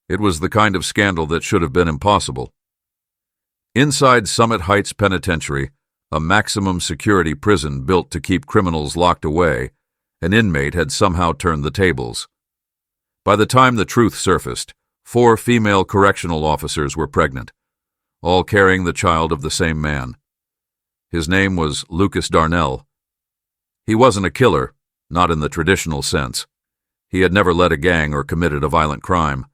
It was the kind of scandal that should have been impossible. Inside Summit Heights Penitentiary, a maximum security prison built to keep criminals locked away, an inmate had somehow turned the tables. By the time the truth surfaced, 4 female correctional officers were pregnant, all carrying the child of the same man. His name was Lucas Darnell. He wasn't a killer, not in the traditional sense. He had never led a gang or committed a violent crime.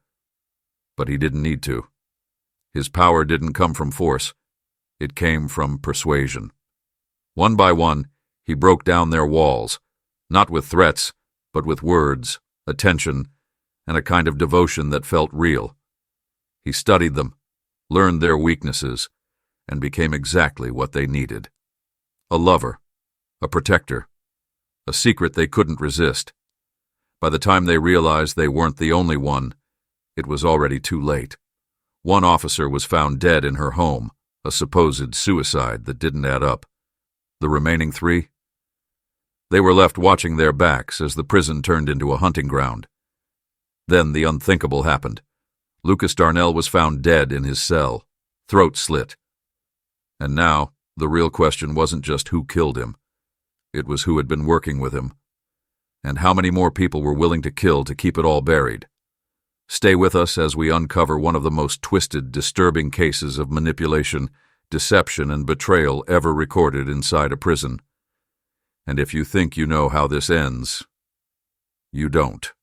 But he didn't need to. His power didn't come from force. It came from persuasion. One by one, he broke down their walls, not with threats, but with words, attention, and a kind of devotion that felt real. He studied them, learned their weaknesses, and became exactly what they needed. A lover, a protector, a secret they couldn't resist. By the time they realized they weren't the only one, it was already too late. One officer was found dead in her home, a supposed suicide that didn't add up. The remaining 3? They were left watching their backs as the prison turned into a hunting ground. Then the unthinkable happened. Lucas Darnell was found dead in his cell, throat slit. And now, the real question wasn't just who killed him. It was who had been working with him. And how many more people were willing to kill to keep it all buried. Stay with us as we uncover one of the most twisted, disturbing cases of manipulation, deception, and betrayal ever recorded inside a prison. And if you think you know how this ends, you don't.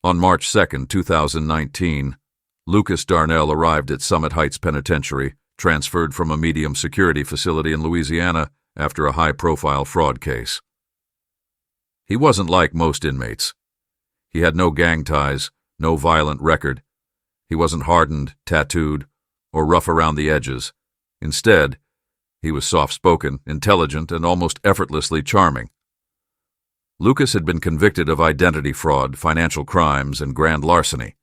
On March 2, 2019, Lucas Darnell arrived at Summit Heights Penitentiary, transferred from a medium security facility in Louisiana after a high-profile fraud case. He wasn't like most inmates. He had no gang ties, no violent record. He wasn't hardened, tattooed, or rough around the edges. Instead, he was soft-spoken, intelligent, and almost effortlessly charming. Lucas had been convicted of identity fraud, financial crimes, and grand larceny.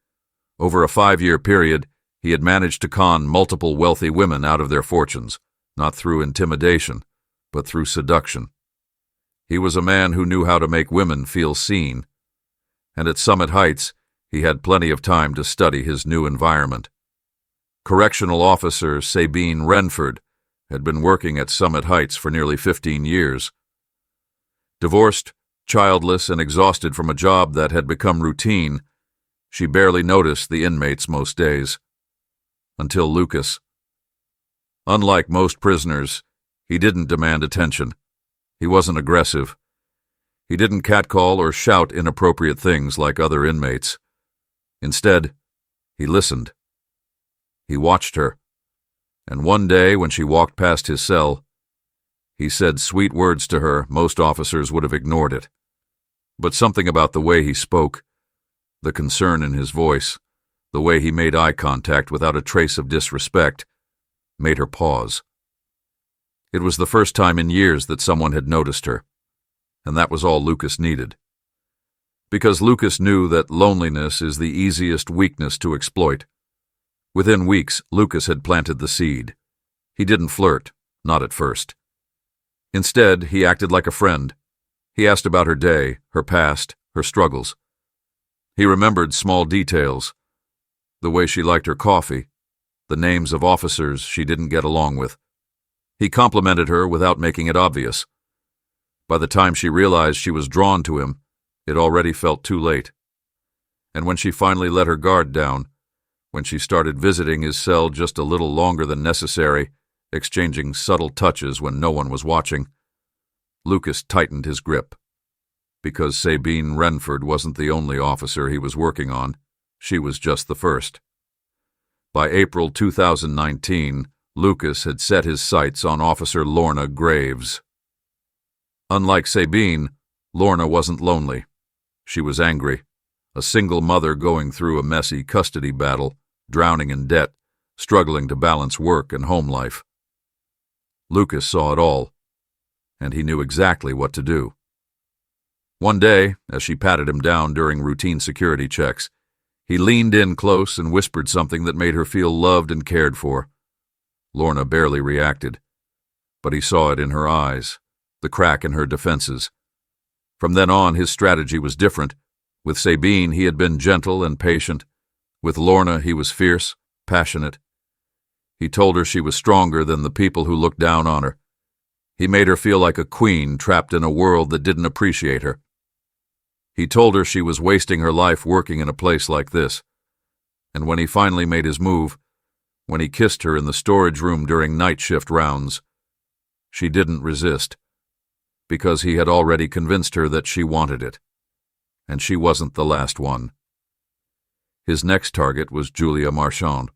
Over a 5-year period, he had managed to con multiple wealthy women out of their fortunes, not through intimidation, but through seduction. He was a man who knew how to make women feel seen. And at Summit Heights, he had plenty of time to study his new environment. Correctional officer Sabine Renford had been working at Summit Heights for nearly 15 years. Divorced, childless, and exhausted from a job that had become routine, she barely noticed the inmates most days. Until Lucas. Unlike most prisoners, he didn't demand attention. He wasn't aggressive. He didn't catcall or shout inappropriate things like other inmates. Instead, he listened. He watched her. And one day, when she walked past his cell, he said sweet words to her. Most officers would have ignored it. But something about the way he spoke, the concern in his voice, the way he made eye contact without a trace of disrespect, made her pause. It was the first time in years that someone had noticed her. And that was all Lucas needed. Because Lucas knew that loneliness is the easiest weakness to exploit. Within weeks, Lucas had planted the seed. He didn't flirt, not at first. Instead, he acted like a friend. He asked about her day, her past, her struggles. He remembered small details, the way she liked her coffee, the names of officers she didn't get along with. He complimented her without making it obvious. By the time she realized she was drawn to him, it already felt too late. And when she finally let her guard down, when she started visiting his cell just a little longer than necessary, exchanging subtle touches when no one was watching, Lucas tightened his grip. Because Sabine Renford wasn't the only officer he was working on, she was just the first. By April 2019, Lucas had set his sights on Officer Lorna Graves. Unlike Sabine, Lorna wasn't lonely. She was angry, a single mother going through a messy custody battle, drowning in debt, struggling to balance work and home life. Lucas saw it all, and he knew exactly what to do. One day, as she patted him down during routine security checks, he leaned in close and whispered something that made her feel loved and cared for. Lorna barely reacted, but he saw it in her eyes, the crack in her defenses. From then on, his strategy was different. With Sabine, he had been gentle and patient. With Lorna, he was fierce, passionate. He told her she was stronger than the people who looked down on her. He made her feel like a queen trapped in a world that didn't appreciate her. He told her she was wasting her life working in a place like this. And when he finally made his move, when he kissed her in the storage room during night shift rounds, she didn't resist, because he had already convinced her that she wanted it. And she wasn't the last one. His next target was Julia Marchand.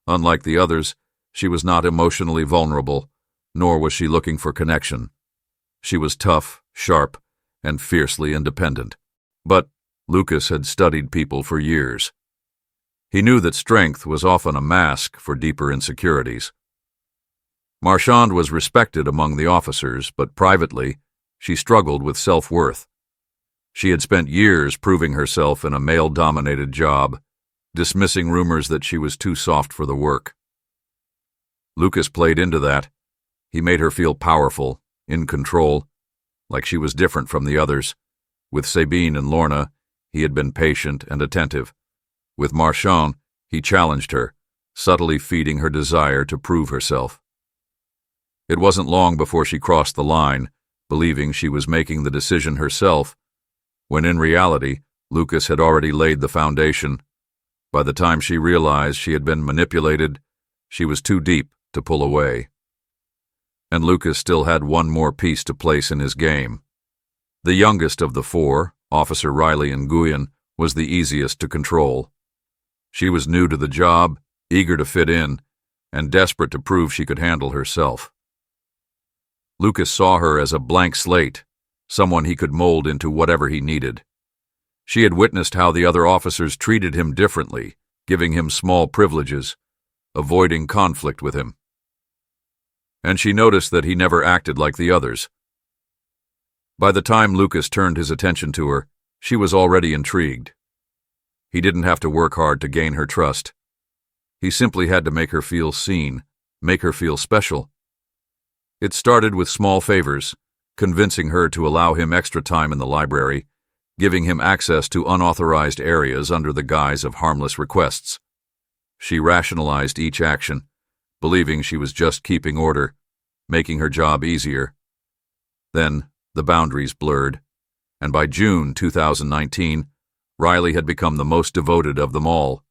Unlike the others, she was not emotionally vulnerable, nor was she looking for connection. She was tough, sharp, and fiercely independent. But Lucas had studied people for years. He knew that strength was often a mask for deeper insecurities. Marchand was respected among the officers, but privately, she struggled with self-worth. She had spent years proving herself in a male-dominated job, dismissing rumors that she was too soft for the work. Lucas played into that. He made her feel powerful, in control, like she was different from the others. With Sabine and Lorna, he had been patient and attentive. With Marchand, he challenged her, subtly feeding her desire to prove herself. It wasn't long before she crossed the line, believing she was making the decision herself, when in reality, Lucas had already laid the foundation. By the time she realized she had been manipulated, she was too deep to pull away. And Lucas still had one more piece to place in his game. The youngest of the four, Officer Riley Nguyen, was the easiest to control. She was new to the job, eager to fit in, and desperate to prove she could handle herself. Lucas saw her as a blank slate, someone he could mold into whatever he needed. She had witnessed how the other officers treated him differently, giving him small privileges, avoiding conflict with him. And she noticed that he never acted like the others. By the time Lucas turned his attention to her, she was already intrigued. He didn't have to work hard to gain her trust. He simply had to make her feel seen, make her feel special. It started with small favors, convincing her to allow him extra time in the library, giving him access to unauthorized areas under the guise of harmless requests. She rationalized each action, believing she was just keeping order, making her job easier. Then the boundaries blurred, and by June 2019, Riley had become the most devoted of them all.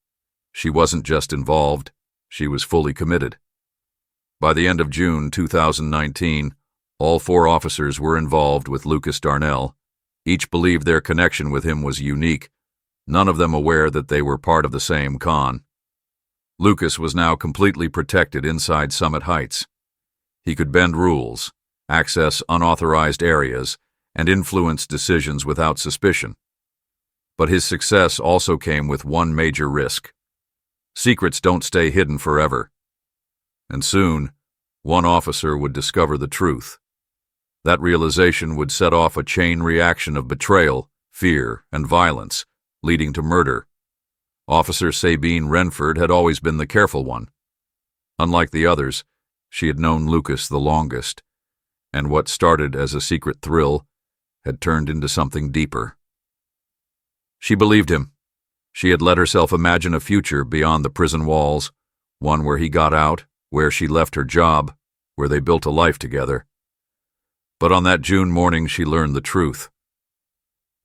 She wasn't just involved, she was fully committed. By the end of June 2019, all four officers were involved with Lucas Darnell. Each believed their connection with him was unique, none of them aware that they were part of the same con. Lucas was now completely protected inside Summit Heights. He could bend rules, access unauthorized areas, and influence decisions without suspicion. But his success also came with one major risk. Secrets don't stay hidden forever. And soon, one officer would discover the truth. That realization would set off a chain reaction of betrayal, fear, and violence, leading to murder. Officer Sabine Renford had always been the careful one. Unlike the others, she had known Lucas the longest, and what started as a secret thrill had turned into something deeper. She believed him. She had let herself imagine a future beyond the prison walls, one where he got out, where she left her job, where they built a life together. But on that June morning, she learned the truth.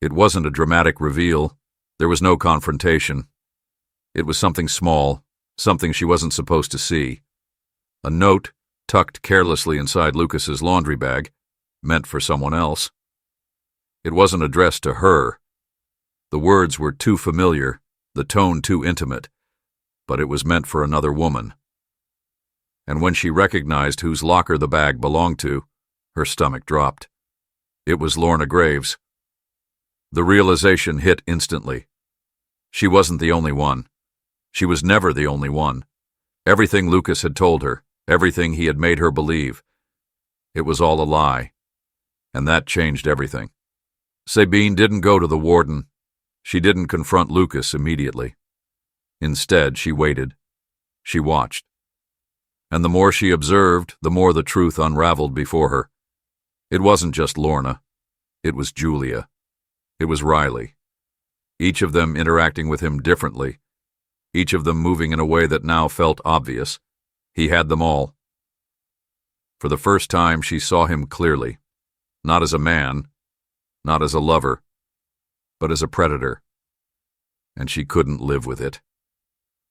It wasn't a dramatic reveal. There was no confrontation. It was something small, something she wasn't supposed to see. A note tucked carelessly inside Lucas's laundry bag, meant for someone else. It wasn't addressed to her. The words were too familiar, the tone too intimate, but it was meant for another woman. And when she recognized whose locker the bag belonged to, her stomach dropped. It was Lorna Graves. The realization hit instantly. She wasn't the only one. She was never the only one. Everything Lucas had told her, everything he had made her believe, it was all a lie. And that changed everything. Sabine didn't go to the warden. She didn't confront Lucas immediately. Instead, she waited. She watched. And the more she observed, the more the truth unraveled before her. It wasn't just Lorna. It was Julia. It was Riley. Each of them interacting with him differently, each of them moving in a way that now felt obvious. He had them all. For the first time, she saw him clearly, not as a man, not as a lover, but as a predator. And she couldn't live with it.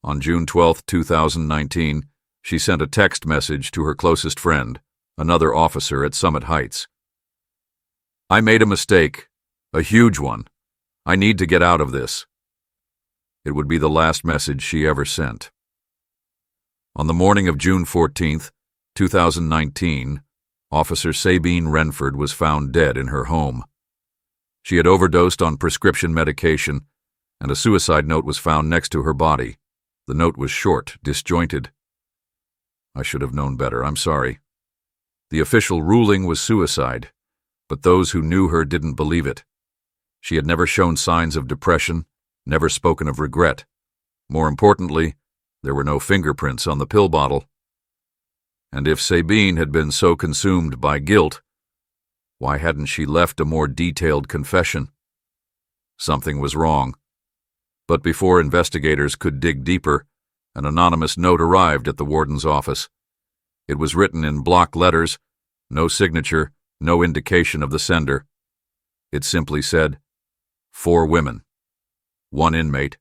On June 12, 2019, she sent a text message to her closest friend, another officer at Summit Heights. "I made a mistake, a huge one. I need to get out of this." It would be the last message she ever sent. On the morning of June 14, 2019, Officer Sabine Renford was found dead in her home. She had overdosed on prescription medication, and a suicide note was found next to her body. The note was short, disjointed. "I should have known better, I'm sorry." The official ruling was suicide, but those who knew her didn't believe it. She had never shown signs of depression, never spoken of regret. More importantly, there were no fingerprints on the pill bottle. And if Sabine had been so consumed by guilt, why hadn't she left a more detailed confession? Something was wrong. But before investigators could dig deeper, an anonymous note arrived at the warden's office. It was written in block letters, no signature, no indication of the sender. It simply said, "4 women. 1 inmate.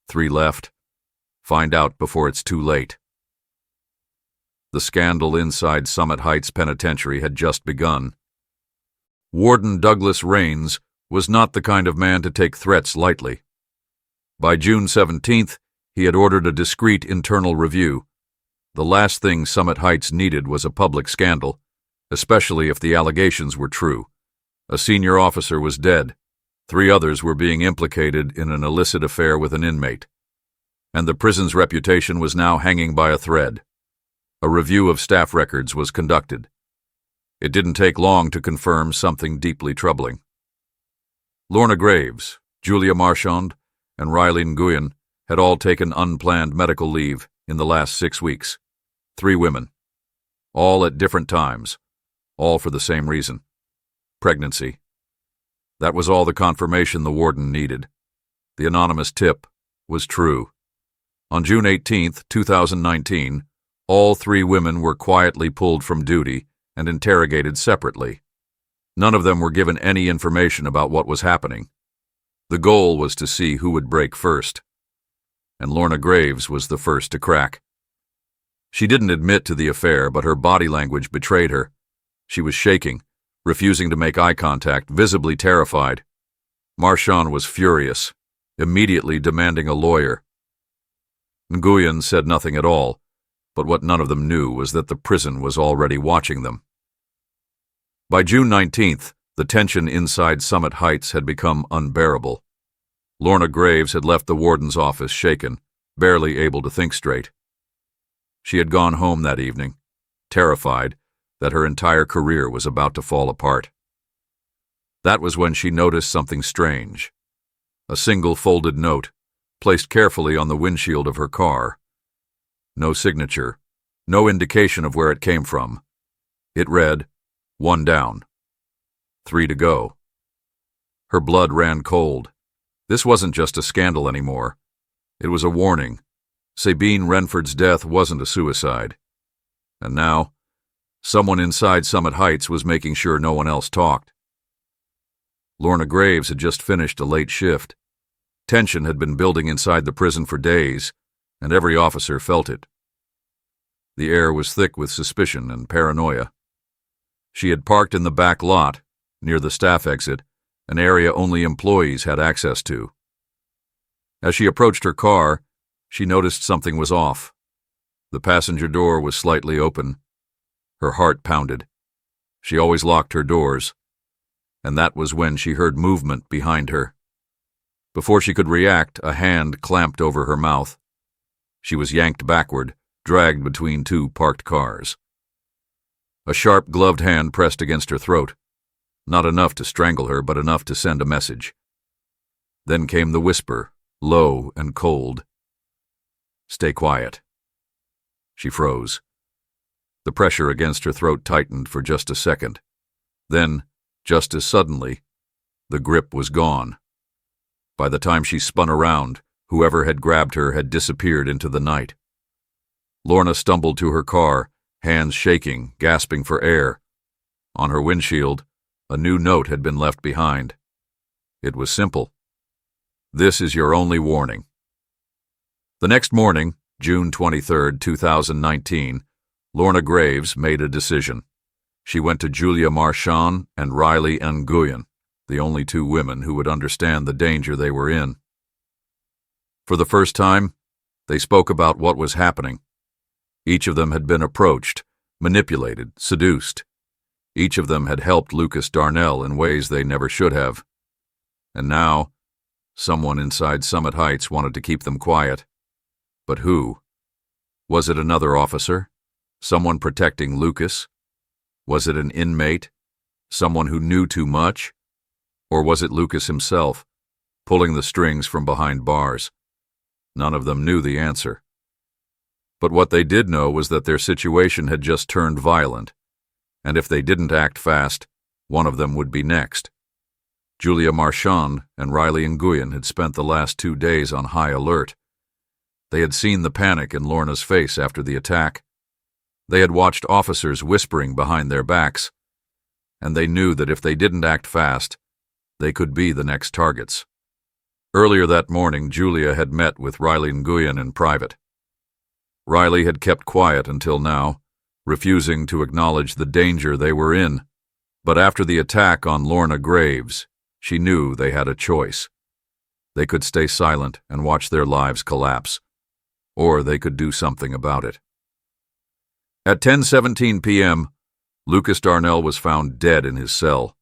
3 left. Find out before it's too late." The scandal inside Summit Heights Penitentiary had just begun. Warden Douglas Raines was not the kind of man to take threats lightly. By June 17th, he had ordered a discreet internal review. The last thing Summit Heights needed was a public scandal, especially if the allegations were true. A senior officer was dead. 3 others were being implicated in an illicit affair with an inmate. And the prison's reputation was now hanging by a thread. A review of staff records was conducted. It didn't take long to confirm something deeply troubling. Lorna Graves, Julia Marchand, and Riley Nguyen had all taken unplanned medical leave in the last 6 weeks. 3 women. All at different times. All for the same reason. Pregnancy. That was all the confirmation the warden needed. The anonymous tip was true. On June 18, 2019, all 3 women were quietly pulled from duty and interrogated separately. None of them were given any information about what was happening. The goal was to see who would break first. And Lorna Graves was the first to crack. She didn't admit to the affair, but her body language betrayed her. She was shaking, refusing to make eye contact, visibly terrified. Marchand was furious, immediately demanding a lawyer. Nguyen said nothing at all, but what none of them knew was that the prison was already watching them. By June 19th, the tension inside Summit Heights had become unbearable. Lorna Graves had left the warden's office shaken, barely able to think straight. She had gone home that evening, terrified that her entire career was about to fall apart. That was when she noticed something strange. A single folded note, placed carefully on the windshield of her car. No signature, no indication of where it came from. It read, 1 down. 3 to go. Her blood ran cold. This wasn't just a scandal anymore. It was a warning. Sabine Renford's death wasn't a suicide. And now, someone inside Summit Heights was making sure no one else talked. Lorna Graves had just finished a late shift. Tension had been building inside the prison for days, and every officer felt it. The air was thick with suspicion and paranoia. She had parked in the back lot, near the staff exit, an area only employees had access to. As she approached her car, she noticed something was off. The passenger door was slightly open. Her heart pounded. She always locked her doors. And that was when she heard movement behind her. Before she could react, a hand clamped over her mouth. She was yanked backward, dragged between 2 parked cars. A sharp, gloved hand pressed against her throat. Not enough to strangle her, but enough to send a message. Then came the whisper, low and cold. "Stay quiet." She froze. The pressure against her throat tightened for just a second. Then, just as suddenly, the grip was gone. By the time she spun around, Whoever had grabbed her had disappeared into the night. Lorna stumbled to her car, hands shaking, gasping for air. On her windshield, a new note had been left behind. It was simple. This is your only warning. The next morning, June 23, 2019, Lorna Graves made a decision. She went to Julia Marchand and Riley Nguyen, the only two women who would understand the danger they were in. For the first time, they spoke about what was happening. Each of them had been approached, manipulated, seduced. Each of them had helped Lucas Darnell in ways they never should have. And now, someone inside Summit Heights wanted to keep them quiet. But who? Was it another officer? Someone protecting Lucas? Was it an inmate? Someone who knew too much? Or was it Lucas himself, pulling the strings from behind bars? None of them knew the answer. But what they did know was that their situation had just turned violent, and if they didn't act fast, one of them would be next. Julia Marchand and Riley Nguyen had spent the last 2 days on high alert. They had seen the panic in Lorna's face after the attack. They had watched officers whispering behind their backs, and they knew that if they didn't act fast, they could be the next targets. Earlier that morning, Julia had met with Riley Nguyen in private. Riley had kept quiet until now, refusing to acknowledge the danger they were in. But after the attack on Lorna Graves, she knew they had a choice. They could stay silent and watch their lives collapse, or they could do something about it. At 10:17 p.m., Lucas Darnell was found dead in his cell.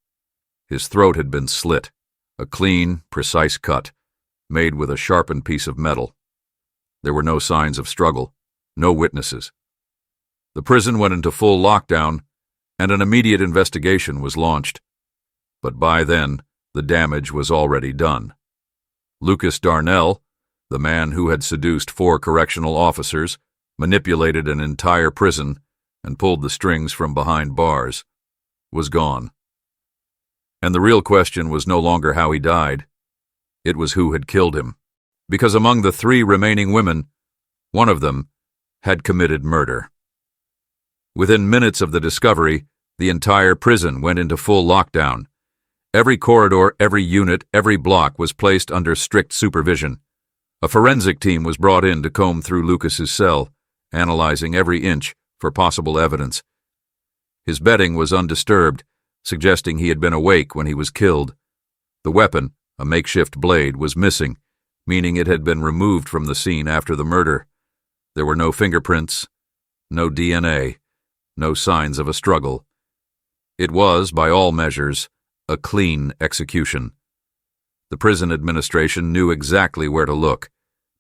His throat had been slit, a clean, precise cut, made with a sharpened piece of metal. There were no signs of struggle, no witnesses. The prison went into full lockdown, and an immediate investigation was launched. But by then, the damage was already done. Lucas Darnell, the man who had seduced 4 correctional officers, manipulated an entire prison, and pulled the strings from behind bars, was gone. And the real question was no longer how he died. It was who had killed him. Because among the 3 remaining women, one of them had committed murder. Within minutes of the discovery, the entire prison went into full lockdown. Every corridor, every unit, every block was placed under strict supervision. A forensic team was brought in to comb through Lucas's cell, analyzing every inch for possible evidence. His bedding was undisturbed, suggesting he had been awake when he was killed. The weapon, a makeshift blade, was missing, meaning it had been removed from the scene after the murder. There were no fingerprints, no DNA, no signs of a struggle. It was, by all measures, a clean execution. The prison administration knew exactly where to look,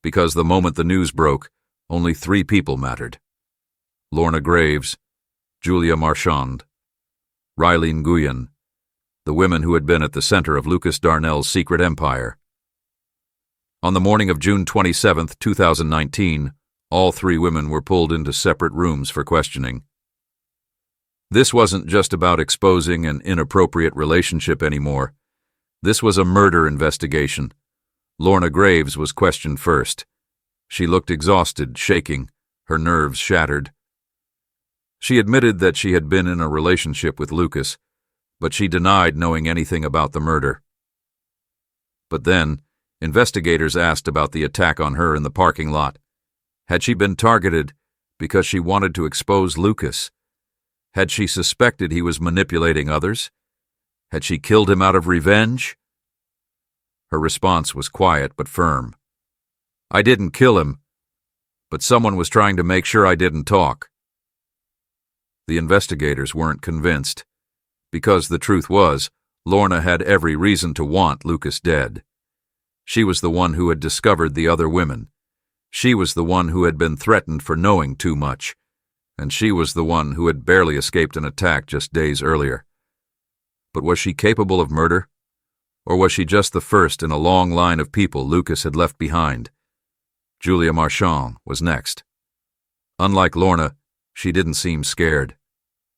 because the moment the news broke, only 3 people mattered: Lorna Graves, Julia Marchand, Riley Nguyen, the women who had been at the center of Lucas Darnell's secret empire. On the morning of June 27, 2019, all 3 women were pulled into separate rooms for questioning. This wasn't just about exposing an inappropriate relationship anymore. This was a murder investigation. Lorna Graves was questioned first. She looked exhausted, shaking, her nerves shattered. She admitted that she had been in a relationship with Lucas, but she denied knowing anything about the murder. But then, investigators asked about the attack on her in the parking lot. Had she been targeted because she wanted to expose Lucas? Had she suspected he was manipulating others? Had she killed him out of revenge? Her response was quiet but firm. I didn't kill him, but someone was trying to make sure I didn't talk. The investigators weren't convinced, because the truth was, Lorna had every reason to want Lucas dead. She was the one who had discovered the other women. She was the one who had been threatened for knowing too much, and she was the one who had barely escaped an attack just days earlier. But was she capable of murder? Or was she just the first in a long line of people Lucas had left behind? Julia Marchand was next. Unlike Lorna, she didn't seem scared.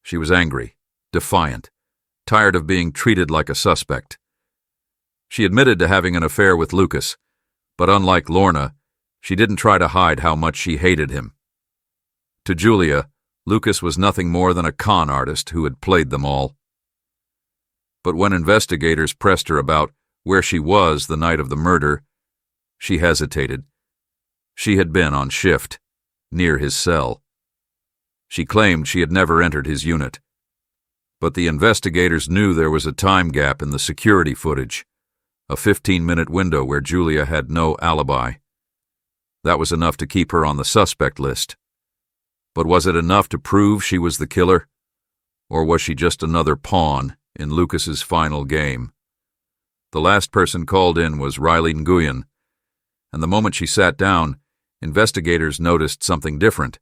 She was angry, defiant, tired of being treated like a suspect. She admitted to having an affair with Lucas, But unlike Lorna, she didn't try to hide how much she hated him. To Julia, Lucas was nothing more than a con artist who had played them all. But when investigators pressed her about where she was the night of the murder, she hesitated. She had been on shift, near his cell. She claimed she had never entered his unit. But the investigators knew there was a time gap in the security footage, a 15-minute window where Julia had no alibi. That was enough to keep her on the suspect list. But was it enough to prove she was the killer? Or was she just another pawn in Lucas's final game? The last person called in was Riley Nguyen, and the moment she sat down, investigators noticed something different.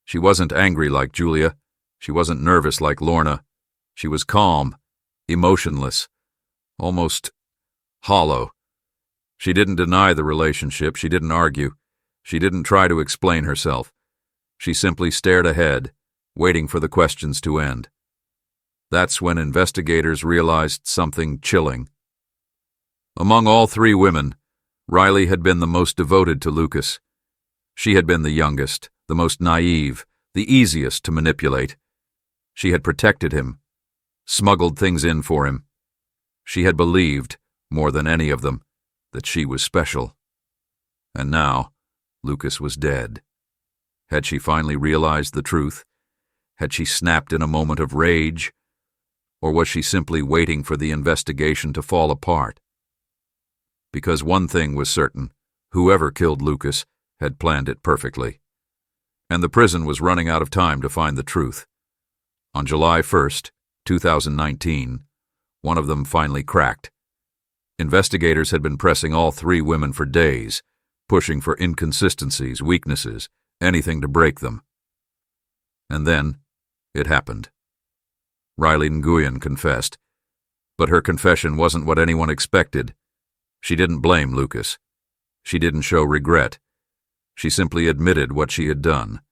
She wasn't angry like Julia. She wasn't nervous like Lorna. She was calm, emotionless, almost hollow. She didn't deny the relationship. She didn't argue. She didn't try to explain herself. She simply stared ahead, waiting for the questions to end. That's when investigators realized something chilling. Among all three women, Riley had been the most devoted to Lucas. She had been the youngest, the most naive, the easiest to manipulate. She had protected him, smuggled things in for him. She had believed, more than any of them, that she was special. And now, Lucas was dead. Had she finally realized the truth? Had she snapped in a moment of rage? Or was she simply waiting for the investigation to fall apart? Because one thing was certain: whoever killed Lucas had planned it perfectly. And the prison was running out of time to find the truth. On July 1st, 2019, one of them finally cracked. Investigators had been pressing all three women for days, pushing for inconsistencies, weaknesses, anything to break them. And then, it happened. Riley Nguyen confessed, but her confession wasn't what anyone expected. She didn't blame Lucas. She didn't show regret. She simply admitted what she had done.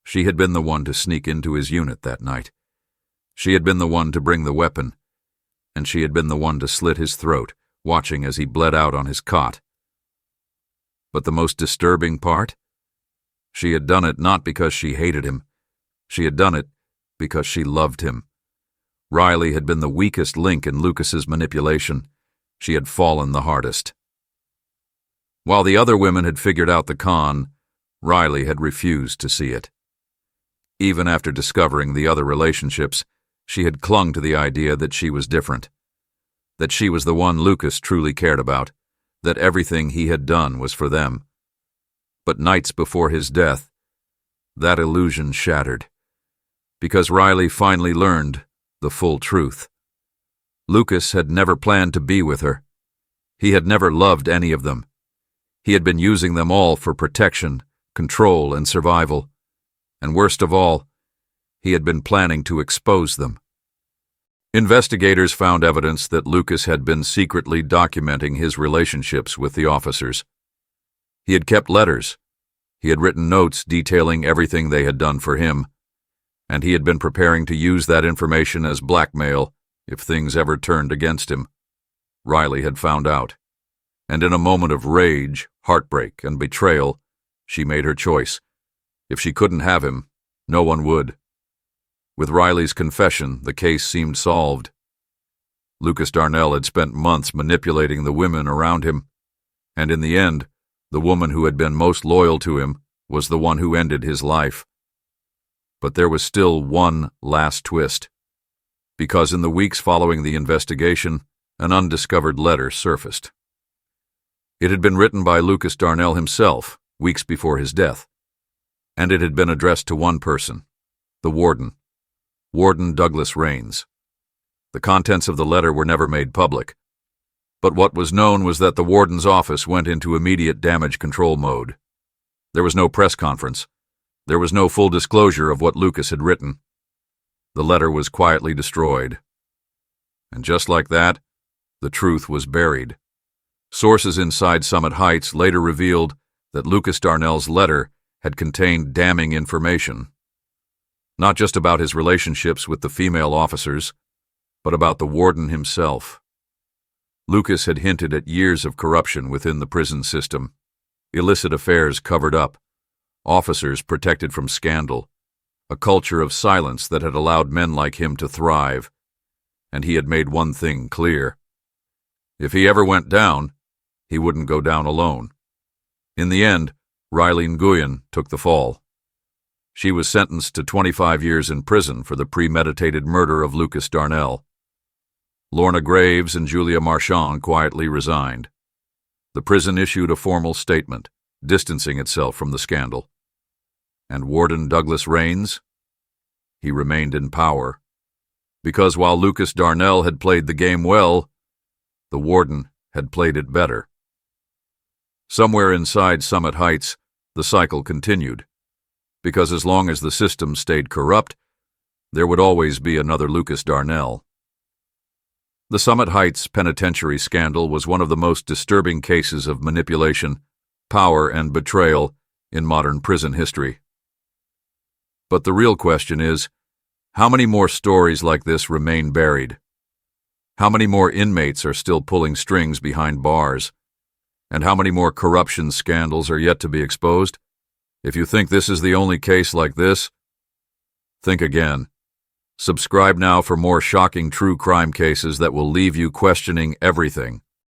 She had been the one to sneak into his unit that night. She had been the one to bring the weapon, and she had been the one to slit his throat, watching as he bled out on his cot. But the most disturbing part? She had done it not because she hated him. She had done it because she loved him. Riley had been the weakest link in Lucas's manipulation. She had fallen the hardest. While the other women had figured out the con, Riley had refused to see it. Even after discovering the other relationships, she had clung to the idea that she was different, that she was the one Lucas truly cared about, that everything he had done was for them. But nights before his death, that illusion shattered, because Riley finally learned the full truth. Lucas had never planned to be with her. He had never loved any of them. He had been using them all for protection, control, and survival. And worst of all, he had been planning to expose them. Investigators found evidence that Lucas had been secretly documenting his relationships with the officers. He had kept letters. He had written notes detailing everything they had done for him, and he had been preparing to use that information as blackmail if things ever turned against him. Riley had found out, and in a moment of rage, heartbreak, and betrayal, she made her choice. If she couldn't have him, no one would. With Riley's confession, the case seemed solved. Lucas Darnell had spent months manipulating the women around him, and in the end, the woman who had been most loyal to him was the one who ended his life. But there was still one last twist, because in the weeks following the investigation, an undiscovered letter surfaced. It had been written by Lucas Darnell himself, weeks before his death, and it had been addressed to one person, the warden, Warden Douglas Raines. The contents of the letter were never made public, but what was known was that the warden's office went into immediate damage control mode. There was no press conference. There was no full disclosure of what Lucas had written. The letter was quietly destroyed. And just like that, the truth was buried. Sources inside Summit Heights later revealed that Lucas Darnell's letter had contained damning information, not just about his relationships with the female officers, but about the warden himself. Lucas had hinted at years of corruption within the prison system, illicit affairs covered up, officers protected from scandal, a culture of silence that had allowed men like him to thrive, and he had made one thing clear. If he ever went down, he wouldn't go down alone. In the end, Riley Nguyen took the fall. She was sentenced to 25 years in prison for the premeditated murder of Lucas Darnell. Lorna Graves and Julia Marchand quietly resigned. The prison issued a formal statement, distancing itself from the scandal. And Warden Douglas Rains? He remained in power, because while Lucas Darnell had played the game well, the warden had played it better. Somewhere inside Summit Heights, the cycle continued, because as long as the system stayed corrupt, there would always be another Lucas Darnell. The Summit Heights penitentiary scandal was one of the most disturbing cases of manipulation, power, and betrayal in modern prison history. But the real question is, how many more stories like this remain buried? How many more inmates are still pulling strings behind bars? And how many more corruption scandals are yet to be exposed? If you think this is the only case like this, think again. Subscribe now for more shocking true crime cases that will leave you questioning everything.